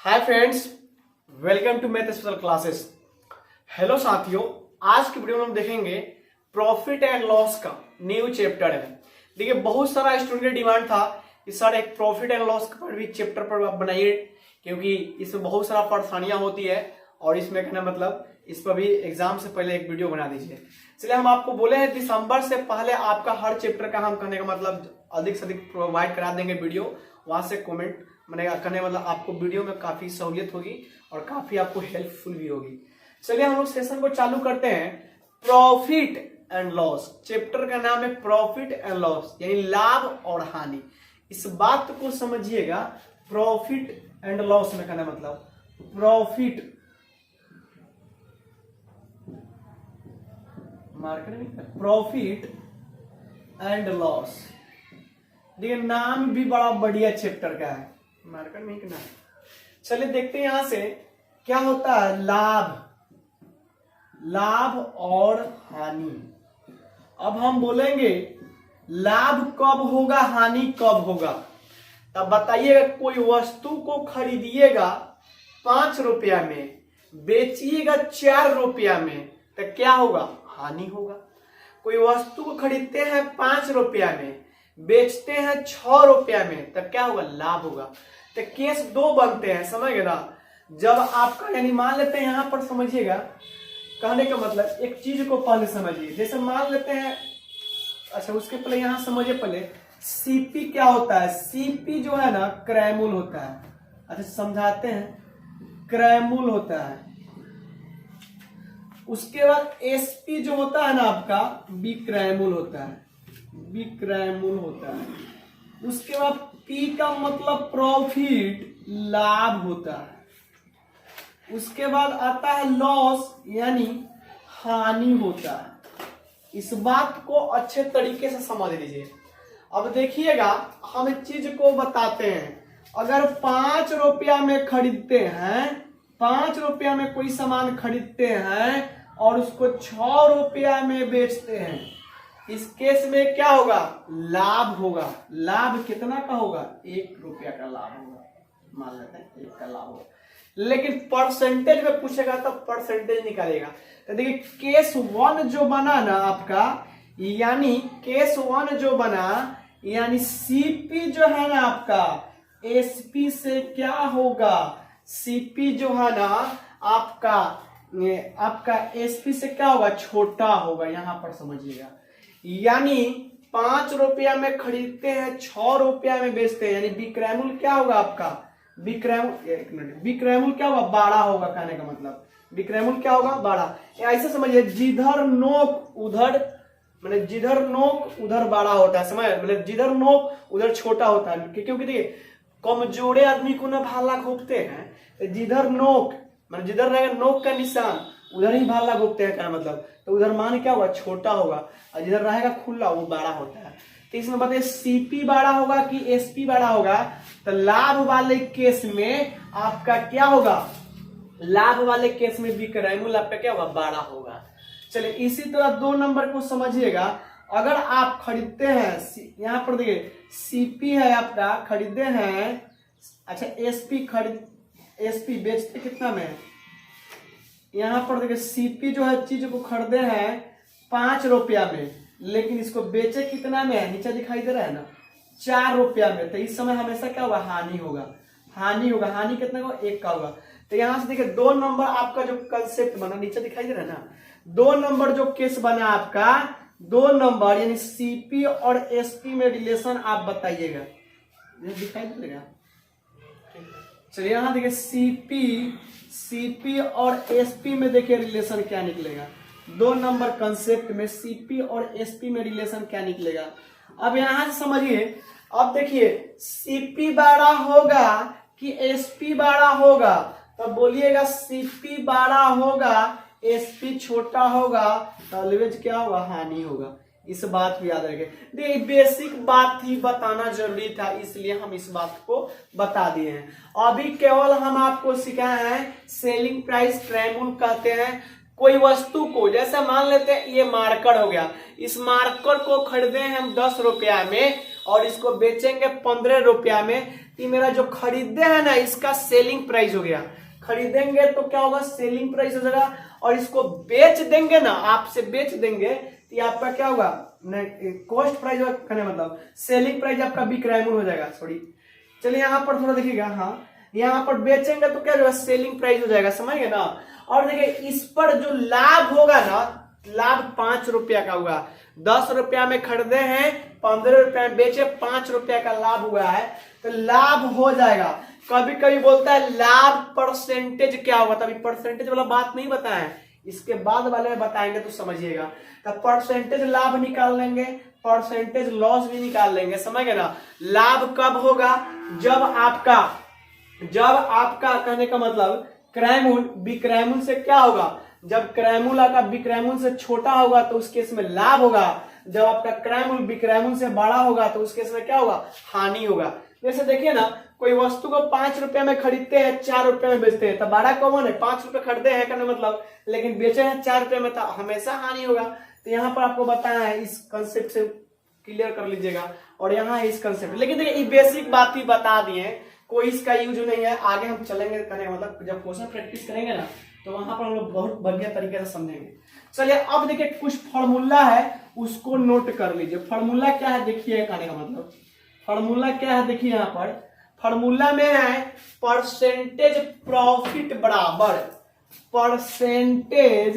Hi friends, welcome to math special classes. Hello साथियों, आज की वीडियो में हम देखेंगे प्रॉफिट एंड लॉस का न्यू चैप्टर है। देखिए, बहुत सारा स्टूडेंट का डिमांड था कि सर एक प्रॉफिट एंड लॉस पर भी चैप्टर पर आप बनाइए, क्योंकि इसमें बहुत सारा परेशानियां होती है और इसमें कहना मतलब इस पर भी एग्जाम से पहले एक वीडियो बना दीजिए। इसलिए हम आपको बोले हैं दिसंबर से पहले आपका हर चैप्टर का हम करने का मतलब अधिक से अधिक प्रोवाइड करा देंगे वीडियो। वहां से कमेंट करने मतलब आपको वीडियो में काफी सहूलियत होगी और काफी आपको हेल्पफुल भी होगी। चलिए हम लोग सेशन को चालू करते हैं। प्रॉफिट एंड लॉस, चैप्टर का नाम है प्रॉफिट एंड लॉस, यानी लाभ और हानि। इस बात को समझिएगा, प्रॉफिट एंड लॉस में कहना मतलब प्रॉफिट प्रॉफिट एंड लॉस। देखिए, नाम भी बड़ा बढ़िया चैप्टर का है, मार्केट में ही नाम। चलिए देखते हैं यहां से क्या होता है। लाभ और हानि। अब हम बोलेंगे लाभ कब होगा, हानि कब होगा। तब बताइएगा, कोई वस्तु को खरीदिएगा 5 रुपया में, बेचिएगा 4 रुपया में, तो क्या होगा, हानि होगा। कोई वस्तु को खरीदते हैं 5 रुपया में, बेचते हैं 6 रुपया में, तब क्या होगा, लाभ होगा। तो केस दो बनते हैं, समझ गए ना। जब आपका यानी मान लेते हैं, यहां पर समझिएगा, कहने का मतलब एक चीज को पहले समझिए। जैसे मान लेते हैं, अच्छा उसके पहले यहां समझिए, पहले सीपी क्या होता है। सीपी जो है ना, क्रय मूल्य होता है। अच्छा समझाते हैं, क्रय मूल्य होता है। उसके बाद एसपी जो होता है ना आपका, विक्रय मूल्य होता है, विक्रय मूल्य होता है। उसके बाद पी का मतलब प्रॉफिट, लाभ होता है। उसके बाद आता है लॉस, यानी हानि होता है। इस बात को अच्छे तरीके से समझ लीजिए। अब देखिएगा, हम एक चीज को बताते हैं। अगर 5 रुपया में खरीदते हैं, 5 रुपया में कोई सामान खरीदते हैं और उसको 6 रुपया में बेचते हैं, इस केस में क्या होगा, लाभ होगा। लाभ कितना का होगा, 1 रुपया का लाभ होगा, मान लेते हैं 1 का लाभ होगा। लेकिन परसेंटेज में पूछेगा तो परसेंटेज निकालेगा। तो देखिए, केस 1 जो बना ना आपका, यानी केस 1 जो बना, यानी सीपी जो है ना आपका, एसपी से क्या होगा, सीपी जो है ना आपका एसपी से क्या होगा, छोटा होगा। यहां पर समझिएगा, यानी 5 रुपया में खरीदते हैं, 6 रुपया में बेचते हैं, यानी विक्रय मूल्य क्या होगा आपका, विक्रय मूल्य क्या होगा, 12 होगा। कहने का मतलब विक्रय मूल्य क्या होगा, 12। ऐसे समझिए, जिधर नोक उधर, मतलब जिधर नोक उधर 12 होता है, समझ, मतलब जिधर नोक उधर छोटा होता है। क्योंकि देखिए, कमजोरे आदमी को ना भाला घोंपते हैं। जिधर नोक मतलब जिधर रहेगा नोक का निशान, उधर ही भाला घोंपते हैं। क्या मतलब, तो उधर मान क्या होगा, छोटा होगा, और जिधर रहेगा खुला वो बड़ा होता है। तो इसमें बताइए, सीपी बड़ा होगा कि एसपी बड़ा होगा। तो लाभ वाले केस में आपका क्या होगा, लाभ वाले केस में विक्रय मूल्य आपका क्या होगा, 12 होगा। चलिए इसी तरह 2 नंबर को समझिएगा। अगर आप खरीदते हैं, यहां पर देखिए सीपी है आपका, खरीदे हैं, अच्छा एसपी बेचते कितना में, यहां पर देखिए सीपी जो है चीज को खरीदे हैं 5 रुपया में, लेकिन इसको बेचे कितना में है, नीचे दिखाई दे रहा है ना, 4 रुपया में। तो इस समय हमेशा क्या होगा, हानि होगा। हानि कितना होगा, 1 का होगा। तो यहां से देखिए 2 नंबर आपका जो कंसेप्ट बना, नीचे दिखाई दे रहा है ना, 2 नंबर जो केस बना आपका, 2 नंबर यानी सीपी और एसपी में रिलेशन आप बताइएगा, दिखाई देगा। चलिए यहां देखिए, सीपी और एसपी में देखिए रिलेशन क्या निकलेगा। 2 नंबर कंसेप्ट में सीपी और एसपी में रिलेशन क्या निकलेगा। अब यहां से समझिए, अब देखिए सीपी बड़ा होगा कि एसपी बड़ा होगा, तब बोलिएगा सीपी बड़ा होगा, एसपी छोटा होगा, तो ऑलवेज क्या होगा, हानि होगा। इस बात को याद रखें। देखिए, बेसिक बात थी, बताना जरूरी था, इसलिए हम इस बात को बता दिए हैं। अभी केवल हम आपको सिखाए हैं सेलिंग प्राइस, क्रय मूल्य कहते हैं। कोई वस्तु को, जैसे मान लेते हैं ये मार्कर हो गया, इस मार्कर को खरीदे हैं हम 10 रुपया में और इसको बेचेंगे 15 रुपया में, ये मेरा जो खरीदे है ना इसका सेलिंग प्राइस हो गया। खरीदेंगे तो क्या होगा, सेलिंग प्राइस हो जाएगा, और इसको बेच देंगे ना, आपसे बेच देंगे तो ये आपका क्या होगा, कॉस्ट प्राइस करने मतलब सेलिंग प्राइस आपका विक्रय मूल्य हो जाएगा। सॉरी, चलिए यहाँ पर थोड़ा देखिएगा, हाँ यहाँ पर बेचेंगे तो क्या होगा, सेलिंग प्राइस हो जाएगा, समझ गए ना। और देखिए इस पर जो लाभ होगा ना, लाभ 5 रुपया का हुआ। 10 रुपया में खरीदे हैं, 15 रुपया में बेचे, 5 रुपया का लाभ हुआ है, तो लाभ हो जाएगा। कभी कभी बोलता है लाभ परसेंटेज क्या होगा, तभी परसेंटेज वाला बात नहीं बताया है, इसके बाद वाले में बताएंगे तो समझिएगा। तो परसेंटेज लाभ निकाल लेंगे, परसेंटेज लॉस भी निकाल लेंगे, समझ गए ना। लाभ कब होगा, जब आपका कहने का मतलब क्रय मूल्य विक्रय मूल्य से क्या होगा, जब क्रय मूल्य का विक्रय मूल्य से छोटा होगा तो उस केस में लाभ होगा, जब आपका क्रय मूल्य विक्रय मूल्य से बड़ा होगा तो उस केस में क्या होगा, हानि होगा। जैसे देखिए ना, कोई वस्तु को 5 रुपए में खरीदते हैं, 4 रुपए में बेचते हैं, तो बड़ा कौन है, 5 रुपए खरीदे हैं करने मतलब, लेकिन बेचे हैं 4 रुपए में, तो हमेशा हानि होगा। तो यहाँ पर आपको बताया है, इस कंसेप्ट से क्लियर कर लीजिएगा। और यहाँ है इस कंसेप्ट, लेकिन देखिए ये बेसिक बात ही बता दिए, कोई इसका यूज नहीं है। आगे हम चलेंगे करने का मतलब जब क्वेश्चन प्रैक्टिस करेंगे ना, तो वहां पर हम लोग बहुत बढ़िया तरीके से समझेंगे। चलिए अब देखिए कुछ फॉर्मूला है, उसको नोट कर लीजिए। फॉर्मूला क्या है देखिए, कहने का मतलब फॉर्मूला क्या है देखिए, यहाँ पर फॉर्मूला में है परसेंटेज प्रॉफिट बराबर, परसेंटेज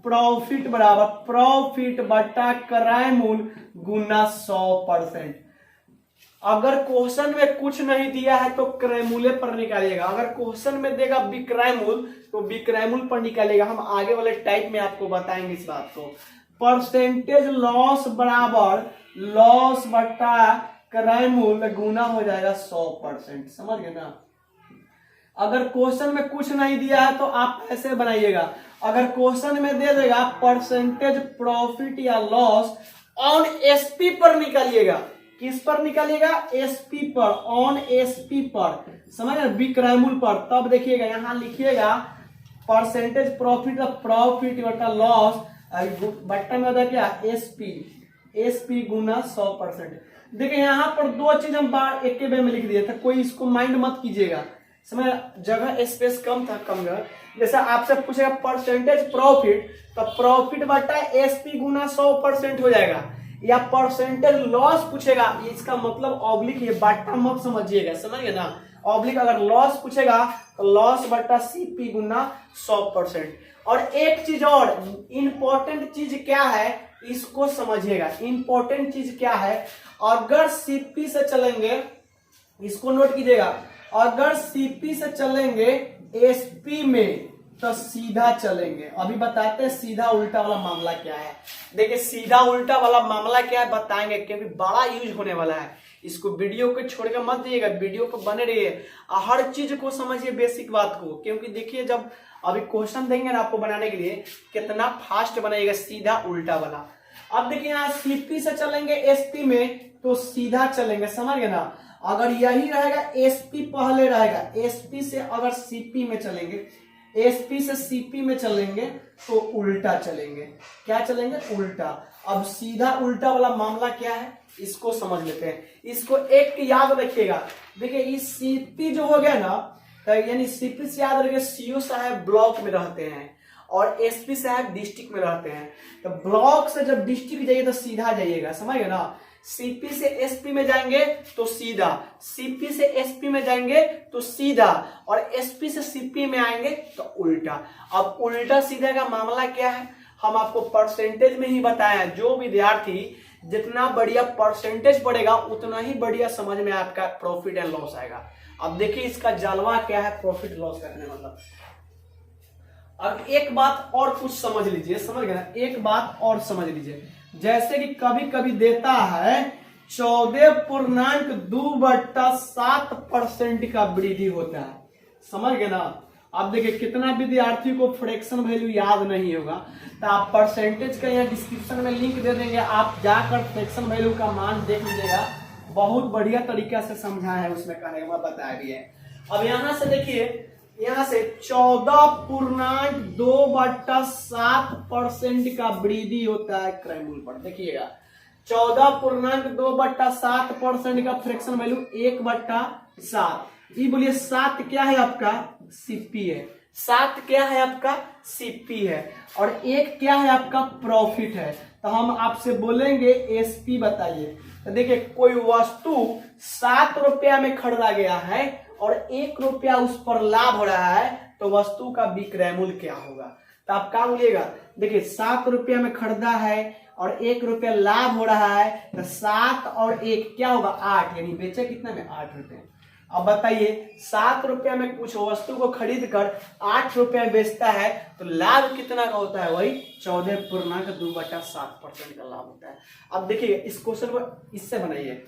प्रॉफिट बराबर प्रॉफिट बटा क्रय मूल्य गुना 100%। अगर क्वेश्चन में कुछ नहीं दिया है तो क्रय मूल्य पर निकालिएगा, अगर क्वेश्चन में देगा विक्रय मूल्य तो विक्रय मूल्य पर निकालिएगा। हम आगे वाले टाइप में आपको बताएंगे इस बात को। परसेंटेज लॉस बराबर लॉस बटा क्रय मूल्य गुना हो जाएगा 100%, समझ गए ना। अगर क्वेश्चन में कुछ नहीं दिया है तो आप ऐसे बनाइएगा, अगर क्वेश्चन में दे देगा परसेंटेज प्रॉफिट या लॉस ऑन एसपी पर निकालिएगा। किस पर निकालिएगा, एसपी पर, ऑन एसपी पर, समझ रहे, विक्रय मूल्य पर। तब देखिएगा यहाँ लिखिएगा परसेंटेज प्रॉफिट, प्रॉफिट बटा लॉस बट्टा में होता है क्या, एसपी, एसपी गुना 100%। देखिए यहाँ पर दो चीज हम बार एक के बार में लिख दिए थे, कोई इसको माइंड मत कीजिएगा, समझ, जगह स्पेस कम था, कम जगह। जैसे आपसे पूछेगा परसेंटेज प्रॉफिट, तो प्रॉफिट बटा एसपी गुना 100% हो जाएगा। या परसेंटेज लॉस पूछेगा, इसका मतलब ऑब्लिक, ये बाटा मत समझिएगा, समझ गए ना। ऑब्लिक अगर लॉस पूछेगा तो लॉस बटा सीपी गुना 100%। और एक चीज और इंपॉर्टेंट चीज क्या है, इसको समझिएगा। इंपॉर्टेंट चीज क्या है, अगर सीपी से चलेंगे, इसको नोट कीजिएगा, अगर सीपी से चलेंगे एसपी में तो सीधा चलेंगे। अभी बताते हैं सीधा उल्टा वाला मामला क्या है। देखिए सीधा उल्टा वाला मामला क्या है बताएंगे, क्योंकि बड़ा यूज होने वाला है। इसको वीडियो को छोड़कर मत दिएगा, वीडियो पर बने रहिए, हर चीज को समझिए, बेसिक बात को। क्योंकि देखिए जब अभी क्वेश्चन देंगे ना आपको बनाने के लिए, कितना फास्ट बनाइएगा सीधा उल्टा वाला। अब देखिए यहाँ सीपी से चलेंगे एसपी में तो सीधा चलेंगे, समझ गए ना। अगर यही रहेगा एसपी पहले रहेगा, एसपी से अगर सीपी में चलेंगे, एसपी से सीपी में चलेंगे तो उल्टा चलेंगे। क्या चलेंगे, उल्टा। अब सीधा उल्टा वाला मामला क्या है, इसको समझ लेते हैं। इसको एक याद रखिएगा। देखिए इस सीपी जो हो गया ना, यानी सीपी से याद रखिए, सीओ साहब ब्लॉक में रहते हैं और एसपी साहब डिस्ट्रिक्ट में रहते हैं। तो ब्लॉक से जब डिस्ट्रिक्ट जाइए तो सीधा जाइएगा, समझ गए ना। सीपी से एसपी में जाएंगे तो सीधा, सीपी से एसपी में जाएंगे तो सीधा, और एसपी से सीपी में आएंगे तो उल्टा। अब उल्टा सीधा का मामला क्या है, हम आपको परसेंटेज में ही बताया है। जो विद्यार्थी जितना बढ़िया परसेंटेज पड़ेगा उतना ही बढ़िया समझ में आपका प्रॉफिट एंड लॉस आएगा। अब देखिए इसका जलवा क्या है प्रॉफिट लॉस करने मतलब। अब एक बात और कुछ समझ लीजिए, समझ गए ना, एक बात और समझ लीजिए। जैसे कि कभी कभी देता है 14.2/7% का वृद्धि होता है, समझ गए ना। अब देखिए कितना विद्यार्थी को फ्रैक्शन वैल्यू याद नहीं होगा, तो आप परसेंटेज का यहाँ डिस्क्रिप्शन में लिंक दे देंगे, आप जाकर फ्रैक्शन वैल्यू का मान देख लीजिएगा। बहुत बढ़िया तरीका से समझा है उसमें, कहने का बताया भी है। अब यहाँ से देखिए, यहाँ से 14.2/7% का वृद्धि होता है क्रय मूल्य पर। देखिएगा 14.2/7% का फ्रैक्शन वैल्यू 1/7। ये बोलिए 7 क्या है आपका सीपी है, 7 क्या है आपका सीपी है, और 1 क्या है आपका प्रॉफिट है। तो हम आपसे बोलेंगे एसपी बताइए। तो देखिए कोई वस्तु 7 रुपया में खरीदा गया है और 1 रुपया उस पर लाभ हो रहा है, तो वस्तु का विक्रय मूल्य क्या होगा। तो आप क्या बोलिएगा, देखिए 7 रुपया में खरीदा है और 1 रुपया लाभ हो रहा है, तो 7 और 1 क्या होगा 8, यानी बेचे कितना में 8 रुपये। अब बताइए 7 रुपया में कुछ वस्तु को खरीद कर 8 रुपया में बेचता है, तो लाभ कितना का होता है, वही 14.2/7% का लाभ होता है। अब देखिए इस क्वेश्चन को इससे बनाइए।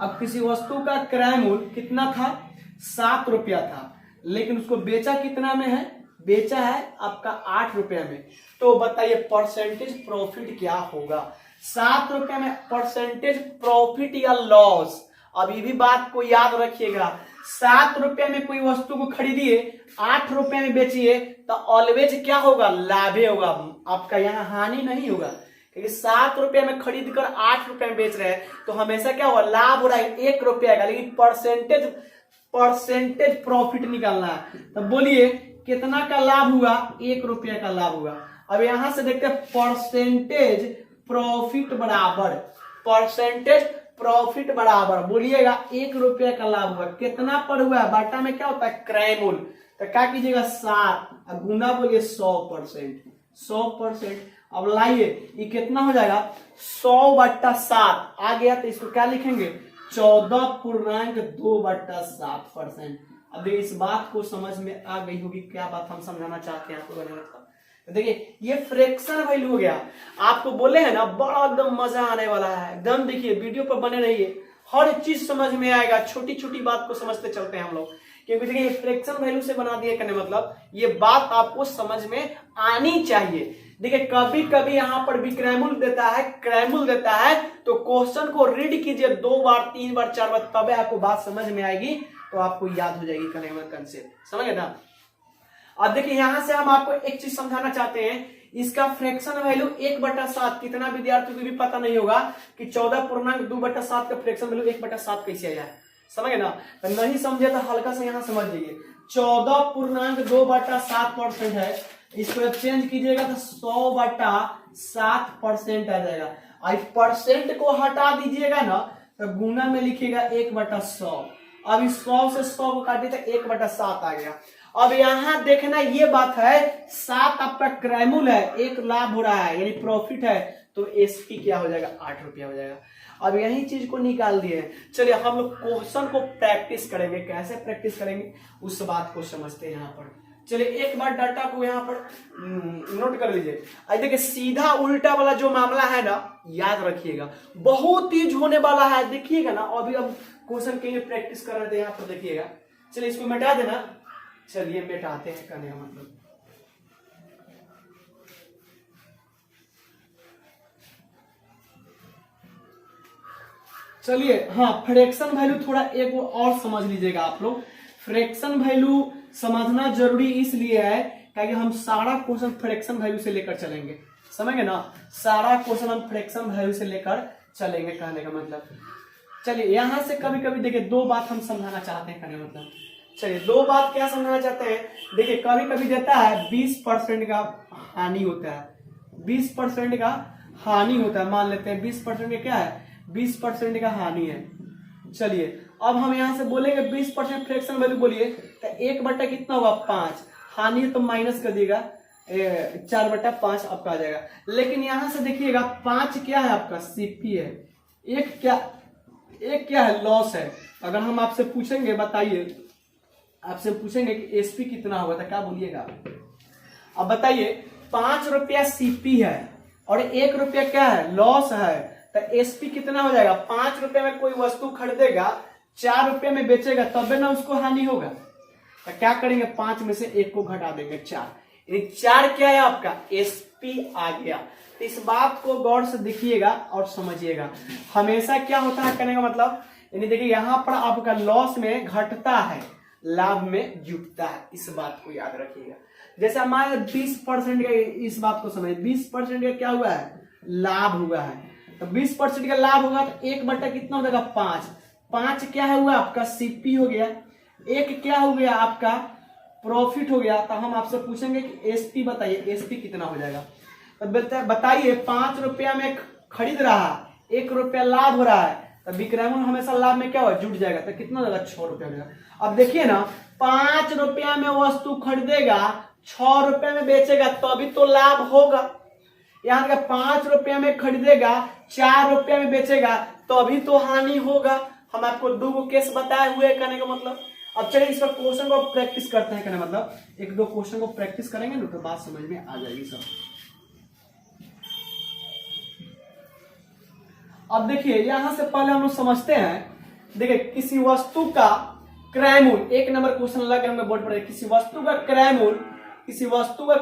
अब किसी वस्तु का क्रय मूल्य कितना था 7 रुपया था, लेकिन उसको बेचा कितना में है, बेचा है आपका 8 रुपया में। तो बताइए परसेंटेज प्रॉफिट क्या होगा। 7 रुपया में परसेंटेज प्रॉफिट या लॉस, अब ये भी बात को याद रखिएगा। 7 रुपया में कोई वस्तु को खरीदिए, 8 रुपया में बेचिए, तो ऑलवेज क्या होगा, लाभे होगा, आपका यहाँ हानि नहीं होगा। क्योंकि 7 रुपया में खरीद कर 8 रुपया में बेच रहे हैं, तो हमेशा क्या होगा, लाभ हो रहा है 1 रुपया का, लेकिन परसेंटेज प्रॉफिट निकालना है। तो बोलिए कितना का लाभ हुआ, 1 रुपया का लाभ हुआ। अब यहां से देखते हैं परसेंटेज प्रॉफिट बराबर, परसेंटेज प्रॉफिट बराबर, बोलिएगा 1 रुपया का लाभ हुआ, कितना पर हुआ, बाटा में क्या होता है क्रय मूल्य, तो क्या कीजिएगा 7 गुना बोलिए 100%, 100%। अब लाइए ये कितना हो जाएगा 100/7 आ गया, तो इसको क्या लिखेंगे 14.2/7%। अब इस बात को समझ में आ गई होगी, क्या बात हम समझाना चाहते हैं आपको बने मतलब। देखिए ये फ्रैक्शन वैल्यू हो गया, आपको बोले हैं ना बड़ा एकदम मजा आने वाला है, एकदम देखिए वीडियो पर बने रहिए, हर चीज समझ में आएगा, छोटी छोटी बात को समझते चलते हैं हम लोग। क्योंकि देखिए ये फ्रैक्शन वैल्यू से बना दिया करने मतलब ये बात आपको समझ में आनी चाहिए। देखिए कभी कभी यहाँ पर विक्रय मूल्य देता है, क्रय मूल्य देता है, तो क्वेश्चन को रीड कीजिए 2 बार 3 बार 4 बार, तब आपको बात समझ में आएगी, तो आपको याद हो जाएगी कंसेप्ट, समझ गए ना। अब देखिए यहां से हम आपको एक चीज समझाना चाहते हैं, इसका फ्रैक्शन वैल्यू 1/7, कितना विद्यार्थियों को भी पता नहीं होगा कि 14.2/7 का फ्रैक्शन वैल्यू 1/7 कैसे आया है, समझे ना। तो नहीं समझे तो हल्का से यहां समझ लीजिए, 14.2/7% है, इसको चेंज कीजिएगा तो 100/7% आ जाएगा। अब परसेंट को हटा दीजिएगा ना, तो गुना में लिखिएगा 1/100। अब इस 100 से 100 को काटिए तो 1/7 आ गया। अब यहां देखना ये बात है, 7 आपका क्रय मूल्य है, 1 लाभ हो रहा है यानी प्रॉफिट है, तो एसपी क्या हो जाएगा 8 रुपया हो जाएगा। अब यही चीज को निकाल दिए। चलिए हम लोग क्वेश्चन को प्रैक्टिस करेंगे, कैसे प्रैक्टिस करेंगे उस बात को समझते हैं। यहाँ पर चलिए एक बार डाटा को यहाँ पर नोट कर लीजिए। देखिए सीधा उल्टा वाला जो मामला है ना, याद रखिएगा बहुत तेज होने वाला है, देखिएगा ना। अभी अब क्वेश्चन के लिए प्रैक्टिस कर रहे थे, यहाँ पर देखिएगा। चलिए इसको मिटा देना, चलिए मिटाते हैं, करने का मतलब चलिए हाँ फ्रैक्शन वैल्यू थोड़ा एक और समझ लीजिएगा आप लोग। फ्रैक्शन वैल्यू समझना जरूरी इसलिए है क्योंकि हम सारा क्वेश्चन फ्रैक्शन वैल्यू से लेकर चलेंगे, समझेंगे ना। सारा क्वेश्चन हम फ्रैक्शन वैल्यू से लेकर चलेंगे, कहने का मतलब। चलिए यहां से कभी कभी देखिए 2 बात हम समझाना चाहते हैं, कहने का मतलब। चलिए 2 बात क्या समझाना चाहते हैं, देखिए कभी कभी देता है 20% का हानि होता है, 20% का हानि होता है, मान लेते हैं 20% का क्या है, 20% का हानि है। चलिए अब हम यहां से बोलेंगे 20% फ्रैक्शन वैल्यू बोलिए, तो 1 कितना होगा 5, हानि है तो माइनस कर दिएगा 4/5 आपका आ जाएगा। लेकिन यहां से देखिएगा 5 क्या है आपका सीपी है, एक क्या है लॉस है। अगर हम आपसे पूछेंगे, बताइए आपसे पूछेंगे कि एसपी कितना होगा, तो क्या बोलिएगा। अब बताइए 5 रुपया सीपी है और 1 रुपया क्या है लॉस है, तो एसपी कितना हो जाएगा। 5 रुपए में कोई वस्तु खरीदेगा, 4 रुपए में बेचेगा, तब ना उसको हानि होगा। तो क्या करेंगे 5 में से 1 को घटा देंगे 4, यानी 4 क्या है आपका एसपी आ गया। तो इस बात को गौर से देखिएगा और समझिएगा। हमेशा क्या होता है कहने का मतलब, यानी देखिए यहां पर आपका लॉस में घटता है, लाभ में जुटता है, इस बात को याद रखिएगा। जैसे हमारे 20% का, इस बात को समझ 20% का क्या हुआ है लाभ हुआ है, तो 20% का लाभ होगा तो 1 बटा कितना हो जाएगा 5। 5 क्या हुआ आपका सीपी हो गया, 1 क्या हो गया आपका प्रॉफिट हो गया। तो हम आपसे पूछेंगे कि एसपी बताइए, एसपी कितना हो जाएगा। तो बताइए 5 रुपया में खरीद रहा है, 1 रुपया लाभ हो रहा है, तो विक्रयमूल्य हमेशा लाभ में क्या होगा जुट जाएगा। तो कितना हो जाएगा 6 रुपया हो जाएगा। अब देखिए ना 5 रुपया में वस्तु खरीदेगा, 6 रुपया में बेचेगा तभी तो लाभ होगा। यहाँ का 5 रुपया में खरीदेगा, 4 रुपया में बेचेगा तभी तो हानि होगा। हम आपको 2 केस बताए हुए कहने का मतलब। अब चलिए इस पर क्वेश्चन को प्रैक्टिस करते हैं, कहने मतलब 1-2 क्वेश्चन को प्रैक्टिस करेंगे ना तो बात समझ में आ जाएगी सब। अब देखिए यहां से पहले हम लोग समझते हैं, देखिए किसी वस्तु का क्रय मूल्य, 1 नंबर क्वेश्चन लगा हमें बोर्ड पर, किसी वस्तु का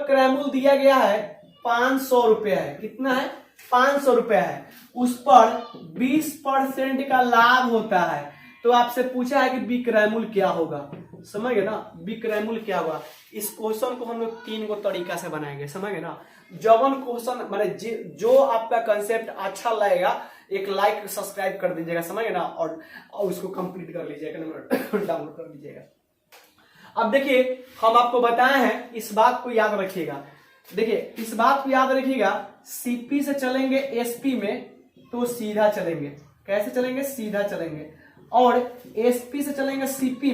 क्रय मूल्य दिया गया है 500 रुपया है। कितना है 500 रुपया है, उस पर 20% का लाभ होता है। तो आपसे पूछा है कि विक्रय मूल्य क्या होगा, समझ गए ना, विक्रय मूल्य क्या होगा। इस क्वेश्चन को हम लोग 3 तरीका से बनाएंगे, समझ गए ना। जवन क्वेश्चन माने जो आपका कंसेप्ट अच्छा लगेगा एक लाइक सब्सक्राइब कर दीजिएगा, समझ गए ना, और उसको कंप्लीट कर लीजिएगा, डाउनलोड कर लीजिएगा। अब देखिए हम आपको बताए हैं, इस बात को याद रखिएगा, देखिए इस बात को याद रखिएगा, सीपी से चलेंगे एसपी में तो सीधा चलेंगे, कैसे चलेंगे सीधा चलेंगे, और एसपी से चलेंगे सीपी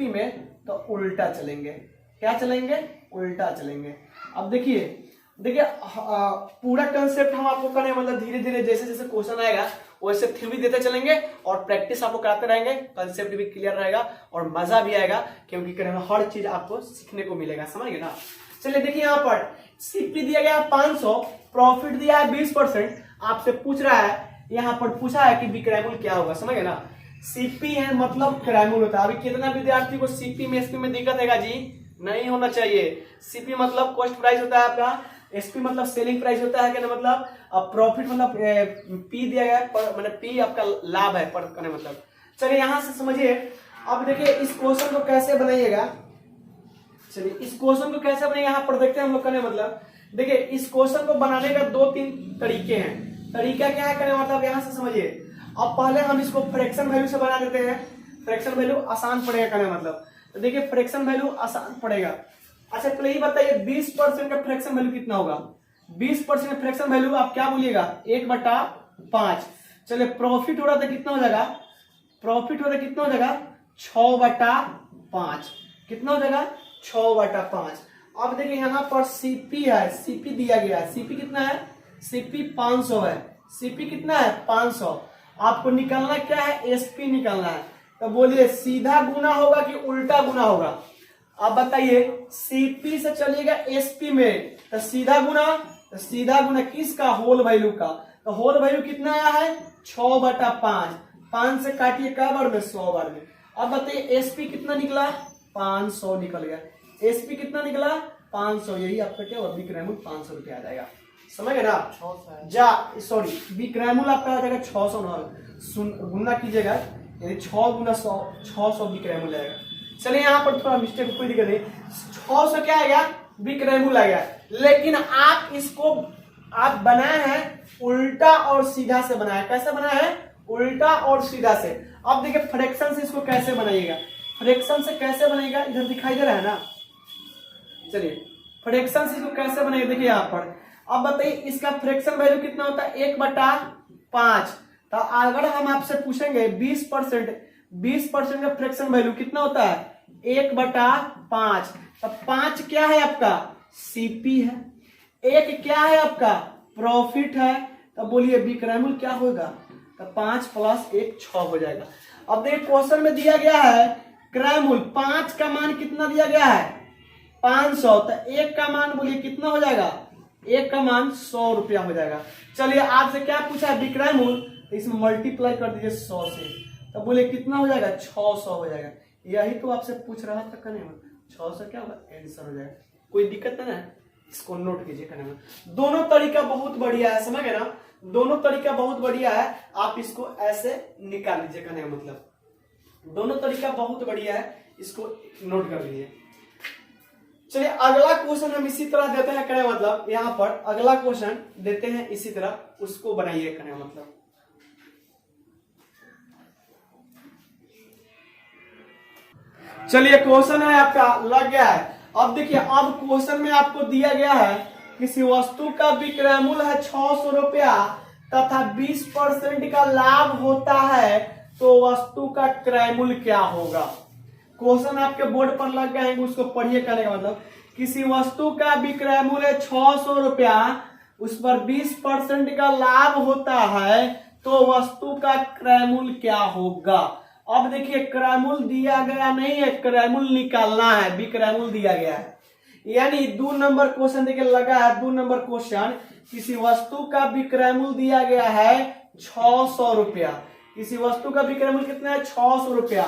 में, तो उल्टा चलेंगे। क्या चलेंगे उल्टा चलेंगे। अब देखिए पूरा कंसेप्ट हम आपको करने मतलब धीरे धीरे जैसे जैसे क्वेश्चन आएगा वैसे थ्योरी देते चलेंगे और प्रैक्टिस आपको कराते रहेंगे, कंसेप्ट भी क्लियर रहेगा और मजा भी आएगा, क्योंकि करने में हर चीज आपको सीखने को मिलेगा, समझ गए ना। चलिए देखिए यहाँ पर सीपी दिया गया 500, प्रॉफिट दिया है 20%। आपसे पूछ रहा है, यहाँ पर पूछा है कि विक्रय मूल्य क्या होगा, समझ गए ना। सीपी है मतलब क्रय मूल्य होता है। अभी कितना विद्यार्थी को सीपी में एसपी में दिक्कत है जी, नहीं होना चाहिए। सीपी मतलब कॉस्ट प्राइस होता है आपका, एसपी मतलब सेलिंग प्राइस होता है, कहने मतलब प्रॉफिट मतलब पी दिया गया मतलब पी आपका लाभ है पर कहने मतलब। चलिए यहां से समझिए। अब देखिए इस क्वेश्चन को कैसे बनाइएगा, चलिए इस क्वेश्चन को कैसे बनाइए यहाँ पर देखते हैं हम लोग, कहने मतलब देखिए इस क्वेश्चन को बनाने का 2-3 तरीके हैं। तरीका क्या है कहने मतलब यहाँ से समझिए। अब पहले हम इसको फ्रैक्शन वैल्यू से बना देते हैं, फ्रैक्शन वैल्यू आसान पड़ेगा कहने मतलब। तो देखिए फ्रैक्शन वैल्यू आसान पड़ेगा। अच्छा पहले ये बताइए 20% का फ्रैक्शन वैल्यू कितना होगा। 20% का फ्रैक्शन वैल्यू आप क्या बोलिएगा 1/5। चलिए प्रॉफिट हो रहा था कितना हो जाएगा, प्रॉफिट हो रहा कितना हो जाएगा 6/5। कितना हो जाएगा 6/5। अब देखिए यहाँ पर सीपी है, सीपी दिया गया है, सीपी कितना है सीपी 500 है, सीपी कितना है 500। आपको निकालना क्या है एसपी निकालना है। तो बोलिए सीधा गुना होगा कि उल्टा गुना होगा। अब बताइए सीपी से चलिएगा एसपी में तो सीधा गुना, तो सीधा गुना किसका होल वैल्यू का। तो होल वैल्यू कितना आया है 6/5। 5 से काटिए क्या बार में 100 बार में। अब बताइए एसपी कितना निकला 500 निकल गया, एसपी कितना निकला 500। यही आपका क्या होगा विक्रय मूल्य 500 रुपया आ जाएगा, समझ गए ना। जा सॉरी विक्रय मूल्य आपका आ जाएगा 600, गुना कीजिएगा यानी 6 गुना 100, 600 विक्रय मूल्य आएगा। चलिए यहाँ पर थोड़ा मिस्टेक कोई दिक्कत नहीं, 600 क्या आएगा विक्रय मूल्य आ गया। लेकिन आप इसको आप बनाए हैं उल्टा और सीधा से बनाया, कैसे बनाया है उल्टा और सीधा से। अब देखिए फ्रैक्शन से इसको कैसे बनाइएगा, फ्रैक्शन से कैसे बनेगा इधर दिखाई दे रहा है ना। चलिए फ्रैक्शन से इसको कैसे बनाइए देखिए यहाँ पर। अब बताइए इसका फ्रैक्शन वैल्यू कितना होता है 1/5। तो अगर हम आपसे पूछेंगे 20% का फ्रैक्शन वैल्यू कितना होता है 1/5। तो 5 क्या है आपका सीपी है, 1 क्या है आपका प्रॉफिट है। तो बोलिए विक्रय मूल्य क्या होगा, तो 5 + 1 6 हो जाएगा। अब देखिए क्वेश्चन में दिया गया है क्रय मूल्य 5 का मान कितना दिया गया है 500। तो 1 का मान बोलिए कितना हो जाएगा, 1 का मान 100 रुपया हो जाएगा। चलिए आपसे क्या पूछा है विक्रय मूल्य, तो इसमें मल्टीप्लाई कर दीजिए 100 से, तो बोले कितना हो जाएगा 600 हो जाएगा। यही तो आपसे पूछ रहा था कहने में 600 क्या होगा आंसर हो जाएगा। कोई दिक्कत है ना, इसको नोट कीजिए कहने में। दोनों तरीका बहुत बढ़िया है, समझ गए ना, दोनों तरीका बहुत बढ़िया है। आप इसको ऐसे निकाल लीजिए कहने का मतलब दोनों तरीका बहुत बढ़िया है, इसको नोट कर लीजिए। चलिए अगला क्वेश्चन हम इसी तरह देते हैं, करें मतलब यहाँ पर अगला क्वेश्चन देते हैं इसी तरह, उसको बनाइए करें मतलब। चलिए क्वेश्चन है आपका लग गया है। अब देखिए, अब क्वेश्चन में आपको दिया गया है किसी वस्तु का विक्रय मूल्य है 600 रुपया तथा 20% का लाभ होता है, तो वस्तु का क्रय मूल्य क्या होगा। क्वेश्चन आपके बोर्ड पर लग गए हैं, उसको पढ़िए करने का मतलब। किसी वस्तु का विक्रय मूल्य 600 रुपया, उस पर 20% का लाभ होता है, तो वस्तु का क्रय मूल्य क्या होगा। अब देखिए क्रय मूल्य दिया गया नहीं है, क्रय मूल्य निकालना है, विक्रय मूल्य दिया गया है। यानी 2 नंबर क्वेश्चन देखिए लगा है, 2 नंबर क्वेश्चन, किसी वस्तु का विक्रय मूल्य दिया गया है 600 रुपया। किसी वस्तु का विक्रय मूल्य कितना है 600 रुपया,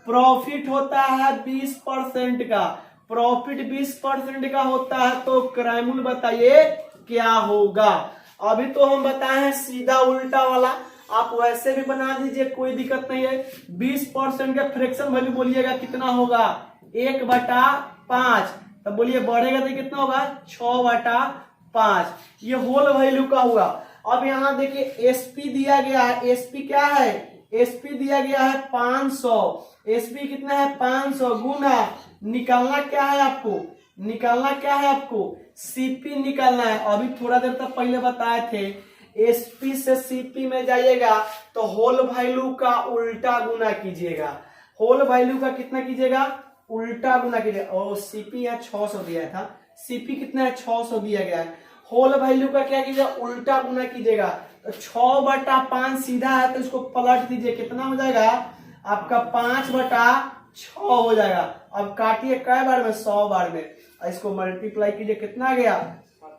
प्रॉफिट होता है 20% का, प्रॉफिट 20% का होता है, तो क्रय मूल्य बताइए क्या होगा। अभी तो हम बताए हैं सीधा उल्टा वाला, आप वैसे भी बना दीजिए, कोई दिक्कत नहीं है। 20% का फ्रैक्शन वैल्यू बोलिएगा कितना होगा 1/5, तब बोलिए बढ़ेगा तो कितना होगा 6/5, ये होल वैल्यू का हुआ। अब यहाँ देखिए एसपी दिया गया है, एसपी क्या है, एसपी दिया गया है 500, एसपी कितना है 500 गुना, निकालना क्या है आपको, निकालना क्या है आपको, सीपी निकालना है। अभी थोड़ा देर तक पहले बताए थे, एसपी से सीपी में जाइएगा तो होल वैल्यू का उल्टा गुना कीजिएगा, होल वैल्यू का कितना कीजिएगा उल्टा गुना कीजिएगा। और सीपी है 600 दिया था, सीपी कितना है 600 दिया गया है, होल वैल्यू का क्या कीजिएगा उल्टा गुना कीजिएगा। तो 6/5 सीधा है, तो इसको पलट दीजिए, कितना हो जाएगा आपका 5/6 हो जाएगा। अब काटिए कै बार में 100 बार में, इसको मल्टीप्लाई कीजिए, कितना आ गया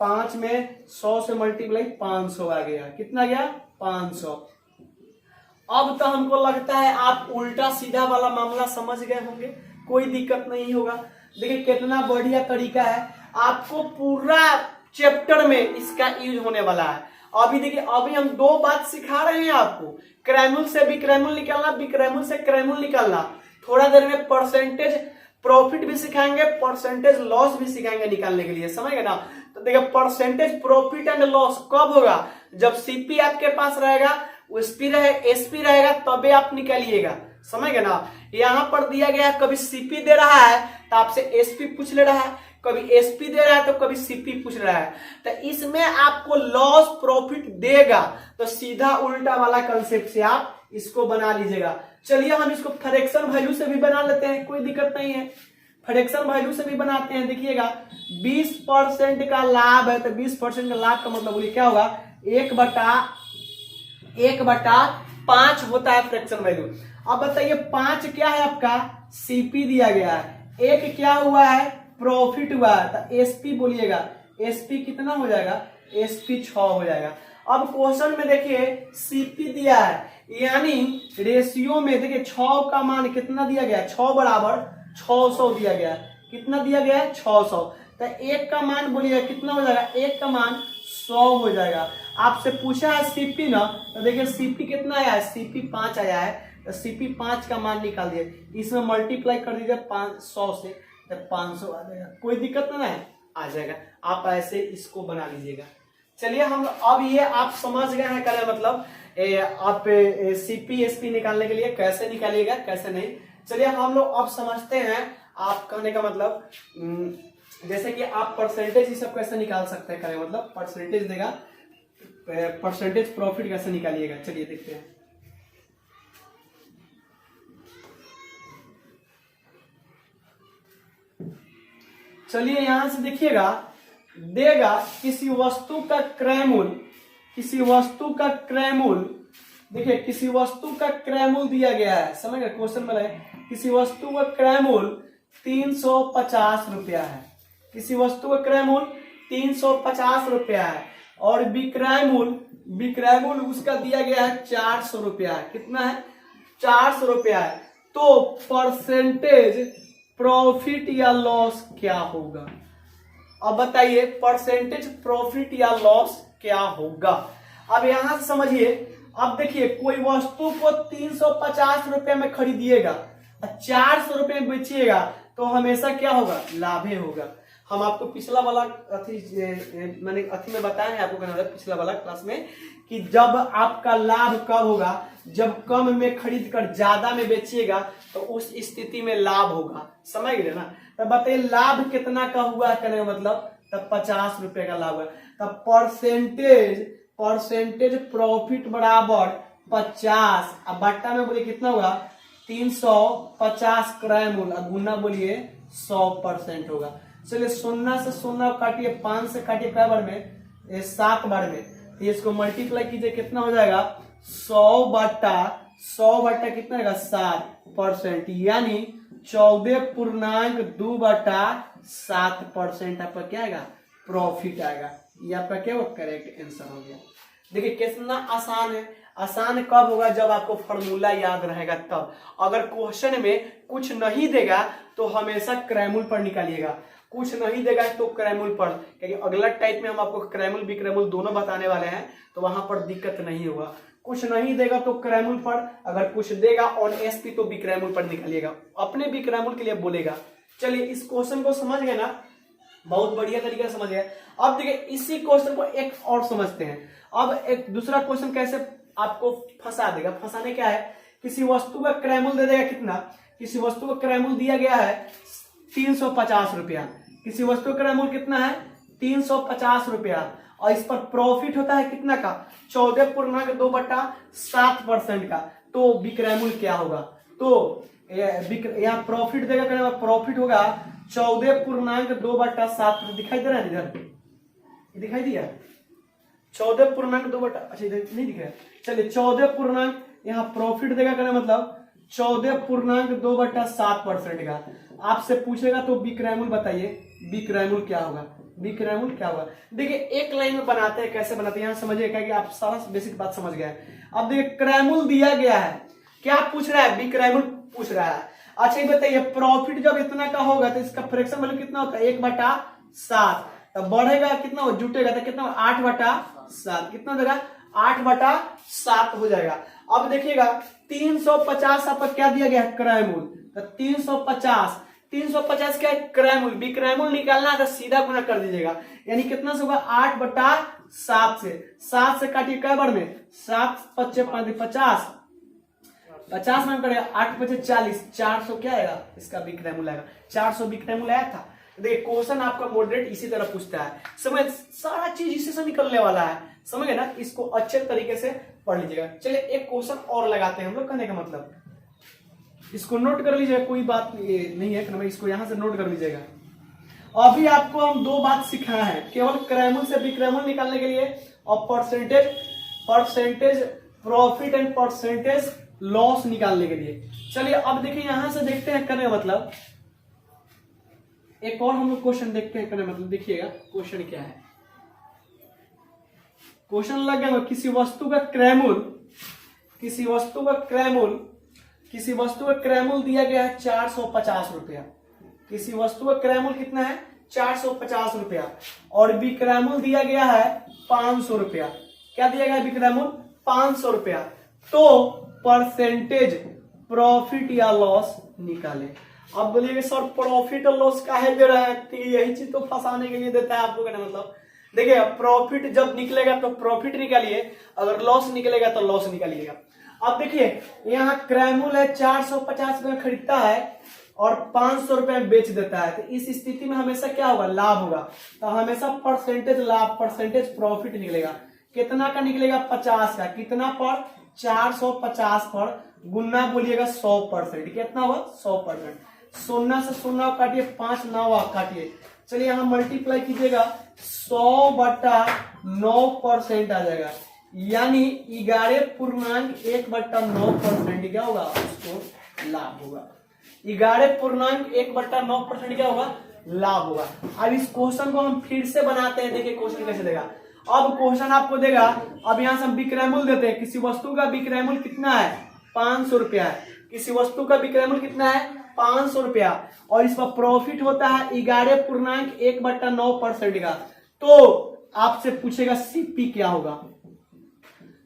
5 में 100 से मल्टीप्लाई 500 आ गया, कितना गया 500। अब तो हमको लगता है आप उल्टा सीधा वाला मामला समझ गए होंगे, कोई दिक्कत नहीं होगा। देखिए कितना बढ़िया तरीका है, आपको पूरा चैप्टर में इसका यूज होने वाला है। अभी देखिए, अभी हम 2 बात सिखा रहे हैं आपको, क्रय मूल्य से विक्रय मूल्य निकालना, विक्रय मूल्य से क्रय मूल्य निकालना। थोड़ा देर में परसेंटेज प्रॉफिट भी सिखाएंगे, परसेंटेज लॉस भी सिखाएंगे निकालने के लिए, समझ गए ना। तो देखिए परसेंटेज प्रॉफिट एंड लॉस कब होगा, जब सीपी आपके पास रहेगा, एसपी रहेगा, तबे आप निकालिएगा, समझ गए ना। यहाँ पर दिया गया है, कभी सीपी दे रहा है तो आपसे एसपी पूछ ले रहा है, कभी एसपी दे रहा है तो कभी सीपी पूछ रहा है, तो इसमें आपको लॉस प्रॉफिट देगा, तो सीधा उल्टा वाला कंसेप्ट से आप इसको बना लीजिएगा। चलिए हम इसको फ्रैक्शन वैल्यू से भी बना लेते हैं, कोई दिक्कत नहीं है, फ्रैक्शन वैल्यू से भी बनाते हैं। देखिएगा 20% का लाभ है, तो 20% का लाभ का मतलब बोलिए क्या होगा 1/5 होता है फ्रैक्शन वैल्यू। अब बताइए 5 क्या है आपका सीपी दिया गया है, 1 क्या हुआ है प्रॉफिट हुआ है, तो एसपी बोलिएगा, एसपी कितना हो जाएगा एसपी 6 हो जाएगा। अब क्वेश्चन में देखिए सीपी दिया है, यानी रेशियो में देखिए 6 का मान कितना दिया गया है 6 बराबर 600 दिया गया है, कितना दिया गया है 600, तो 1 का मान बोलिएगा कितना हो जाएगा 1 का मान 100 हो जाएगा। आपसे पूछा है सीपी ना, तो देखिए सीपी कितना आया है सीपी 5 आया है, तो सीपी 5 का मान निकाल दिए, इसमें मल्टीप्लाई कर दीजिए 500 से, तो 500 आ जाएगा, कोई दिक्कत ना है आ जाएगा। आप ऐसे इसको बना लीजिएगा। चलिए हम अब ये आप समझ गए हैं क्या मतलब आप सीपी एसपी निकालने के लिए कैसे निकालिएगा कैसे नहीं। चलिए हम लोग अब समझते हैं, आप कहने का मतलब जैसे कि आप परसेंटेज ये सब कैसे निकाल सकते हैं करें मतलब परसेंटेज देगा, परसेंटेज प्रॉफिट कैसे निकालिएगा, चलिए देखते हैं। चलिए यहां से देखिएगा, देगा किसी वस्तु का क्रय मूल्य, किसी वस्तु का क्रय मूल्य, देखिए किसी वस्तु का क्रय मूल्य दिया गया है, समझ गए क्वेश्चन में है किसी वस्तु का क्रय मूल्य 350 रुपया है, किसी वस्तु का क्रय मूल्य 350 रुपया है, और विक्रय मूल्य उसका दिया गया है 400 रुपया है, कितना है 400 रुपया है, तो परसेंटेज प्रॉफिट या लॉस क्या होगा। अब बताइए परसेंटेज प्रॉफिट या लॉस क्या होगा। अब यहां से समझिए, अब देखिए कोई वस्तु को 350 रुपए में खरीदिएगा, 400 रुपए में बेचिएगा, तो हमेशा क्या होगा लाभे होगा। हम आपको पिछला वाला मैंने अथी में बताया है आपको कहना पिछला वाला क्लास में कि जब आपका लाभ कब होगा, जब कम में खरीद कर ज्यादा में बेचिएगा तो उस स्थिति में लाभ होगा। समझ गए ना। तब बताइए लाभ कितना का हुआ कहने का मतलब, तब 50 रुपए का लाभ हुआ। तब परसेंटेज प्रॉफिट बराबर 50, अब बट्टा में बोलिए कितना हुआ 350 क्रय मूल्य, अब गुना बोलिए 100% होगा। चलिए 0 से 0 काटिए, 5 से काटिए कै बार में 7 बार में, तो इसको मल्टीप्लाई कीजिए कितना हो जाएगा 100 बटा कितना होगा 7%, यानी 14.2/7% आपका क्या आएगा प्रॉफिट आएगा। ये आपका क्या करेक्ट आंसर हो गया। देखिए कितना आसान है। आसान कब होगा जब आपको फॉर्मूला याद रहेगा तब। अगर क्वेश्चन में कुछ नहीं देगा तो हमेशा क्रैमूल पर निकालिएगा, कुछ नहीं देगा तो क्रैमूल पर, क्योंकि अगला टाइप में हम आपको क्रैमूल बिक्रैमूल दोनों बताने वाले हैं, तो वहां पर दिक्कत नहीं होगा। कुछ नहीं देगा तो क्रैमूल पर, अगर कुछ देगा ऑन एसपी तो बिक्रैमूल पर निकालिएगा, अपने बिक्रैमूल के लिए बोलेगा। चलिए इस क्वेश्चन को समझ गए ना, बहुत बढ़िया तरीके से समझ गए। अब देखिए इसी क्वेश्चन को एक और समझते हैं। अब एक दूसरा क्वेश्चन कैसे आपको फंसा देगा। फंसाने क्या है, किसी वस्तु का क्रैमूल दे देगा कितना, किसी वस्तु का क्रैमूल दिया गया है 350 रुपया, किसी वस्तु का क्रैमूल कितना है 350 रुपया, और इस पर प्रॉफिट होता है कितना का 14.2/7% का, तो बिक्रैमूल क्या होगा। तो यहाँ प्रॉफिट देगा, प्रॉफिट होगा 14.2/7, दिखाई दे रहा है इधर, दिखाई दिया 14.2 अच्छा इधर नहीं दिख रहा है। चलिए 14 यहाँ प्रॉफिट देगा कहना मतलब 14.2/7% का। आपसे पूछेगा तो बिक्रैमूल बताइए, बिक्रैमूल क्या होगा, बिक्रैमूल क्या होगा। देखिए एक लाइन में बनाते हैं, कैसे बनाते हैं यहाँ समझिएगा कि आप सारा बेसिक बात समझ गए। अब देखिए क्रैमूल दिया गया है, क्या पूछ रहा है बिक्रैमूल पूछ रहा है। अच्छा ये बताइए प्रॉफिट जब इतना का होगा तो इसका फ्रैक्शन वैल्यू कितना होता है 1/7, तब बढ़ेगा कितना हो जुटेगा तो कितना 8/7, कितना देगा 8/7 हो जाएगा। अब देखिएगा 350 आपका क्या दिया गया है क्रैमूल, तो 350 क्या है क्रैमूल, बिक्रैमूल निकालना है तो सीधा गुना कर दीजिएगा, यानी कितना से होगा 8/7 से, 7 से काटिए कै बार में 7 × 5 = 50 में करेगा 8 × 5 = 40, 400 क्या आएगा इसका बिक्रैमूल आएगा, 400 बिक्रैमूल आया था। देखिए क्वेश्चन आपका मॉडरेट इसी तरह पूछता है, समझ सारा चीज इसी से निकलने वाला है, समझ गए ना। इसको अच्छे तरीके से पढ़ लीजिएगा। चलिए एक क्वेश्चन और लगाते हैं हम लोग, कहने का मतलब इसको नोट कर लीजिएगा, कोई बात नहीं है, इसको यहां से नोट कर लीजिएगा। अभी आपको हम दो बात सिखाए हैं, केवल क्रैमूल से बिक्रैमूल निकालने के लिए और percentage profit and percentage loss निकालने के लिए। चलिए अब देखिए यहां से देखते हैं, कहने का मतलब एक और हम लोग क्वेश्चन देखते हैं, कहने मतलब देखिएगा क्वेश्चन क्या है। क्वेश्चन लग गया, किसी वस्तु का क्रैमूल दिया गया है 450 रुपया, किसी वस्तु का क्रैमूल कितना है 450 रुपया, और बिक्रैमूल दिया गया है 500 रुपया। क्या दिया गया है बिक्रैमूल 500 रुपया, तो परसेंटेज प्रॉफिट या लॉस निकाले। अब बोलिए सर प्रॉफिट और लॉस काहे दे रहा है, तो यही चीज तो फंसाने के लिए देता है आपको, कहने मतलब देखिए प्रॉफिट जब निकलेगा तो प्रॉफिट निकालिए, अगर लॉस निकलेगा तो लॉस निकालिएगा। अब देखिए यहाँ क्रैमूल है 450 में खरीदता है और 500 रुपए में बेच देता है, तो इस स्थिति में हमेशा क्या होगा लाभ होगा, तो हमेशा परसेंटेज लाभ परसेंटेज प्रॉफिट निकलेगा। कितना का निकलेगा 50 का, कितना पर 450 पर, गुना बोलिएगा 100%, कितना हुआ 100%। 0 से 0 काटिए 5 9 काटिए, चलिए यहाँ मल्टीप्लाई कीजिएगा 100/9% आ जाएगा, यानी 11.1/9% क्या होगा उसको लाभ होगा। 11.1/9% क्या होगा लाभ होगा। अब इस क्वेश्चन को हम फिर से बनाते हैं, देखिए क्वेश्चन कैसे देगा। अब क्वेश्चन आपको देगा, अब यहां से हम बिक्रैमूल देते हैं, किसी वस्तु का बिक्रैमूल कितना है 500 रुपया है, किसी वस्तु का बिक्रैमूल कितना है 500 रुपया, और इस पर प्रॉफिट होता है 11.1/9% का, तो आपसे पूछेगा सीपी क्या होगा,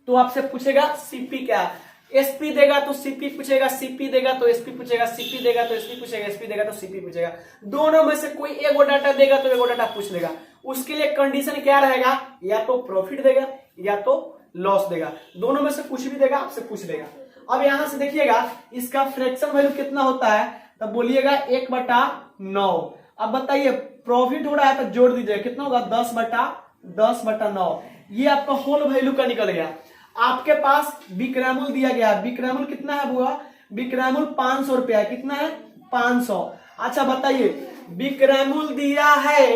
तो आपसे पूछेगा सीपी क्या, एसपी देगा तो सीपी पूछेगा, सीपी देगा तो एसपी पूछेगा, सीपी देगा तो एसपी पूछेगा, एसपी देगा तो सीपी पूछेगा। दोनों में से कोई एगो डाटा देगा तो एगो डाटा पूछ लेगा। उसके लिए कंडीशन क्या रहेगा, या तो प्रॉफिट देगा या तो लॉस देगा, दोनों में से कुछ भी देगा, आपसे पूछ लेगा। अब यहां से देखिएगा इसका फ्रैक्शन वैल्यू कितना होता है, तब बोलिएगा 1/9। अब बताइए प्रॉफिट हो रहा है तो जोड़ दीजिए कितना होगा, 10/9। ये आपका होल वैल्यू का निकल गया। आपके पास बिक्रैमुल दिया गया, बिक्रैमुल कितना है बुआ, बिक्रैमुल 500 रुपया, कितना है 500। अच्छा बताइए बिक्रैमुल दिया है,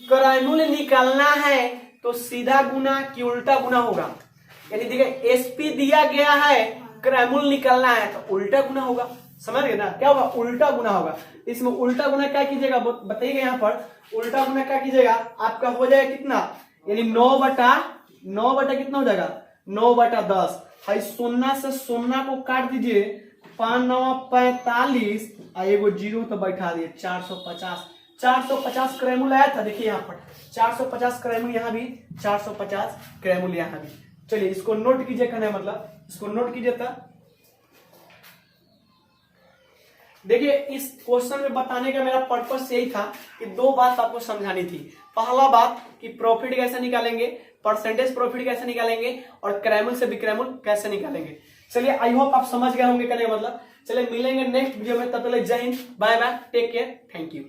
क्रैमुल निकालना है तो सीधा गुना कि उल्टा गुना होगा, यानी देखिए एसपी दिया गया है, क्रैमुल निकालना है तो उल्टा गुना होगा, समझ गए ना, क्या होगा उल्टा गुना होगा। इसमें उल्टा गुना क्या कीजिएगा बताइएगा, यहाँ पर उल्टा गुना क्या कीजिएगा, आपका हो जाएगा कितना, यानी 9/9 कितना हो जाएगा, 9/10। भाई सोना से सोना को काट दीजिए, 5×9 45, एगो जीरो तो बैठा दिए, 450 क्रैमुल आया था। देखिए यहाँ पर 450 क्रैमुल, यहाँ भी 450 क्रैमुल, यहाँ भी। चलिए इसको नोट कीजिए, कहने मतलब इसको नोट कीजिए। था देखिए इस क्वेश्चन में बताने का मेरा पर्पस यही था कि दो बात आपको समझानी थी। पहला बात कि प्रॉफिट कैसे निकालेंगे, परसेंटेज प्रॉफिट कैसे निकालेंगे, और क्रैमुल से बिक्रैमुल कैसे निकालेंगे। चलिए आई होप आप समझ गए होंगे, कहने का मतलब। चलिए मिलेंगे नेक्स्ट वीडियो में, तब तक जय हिंद, bye bye, take care, thank you.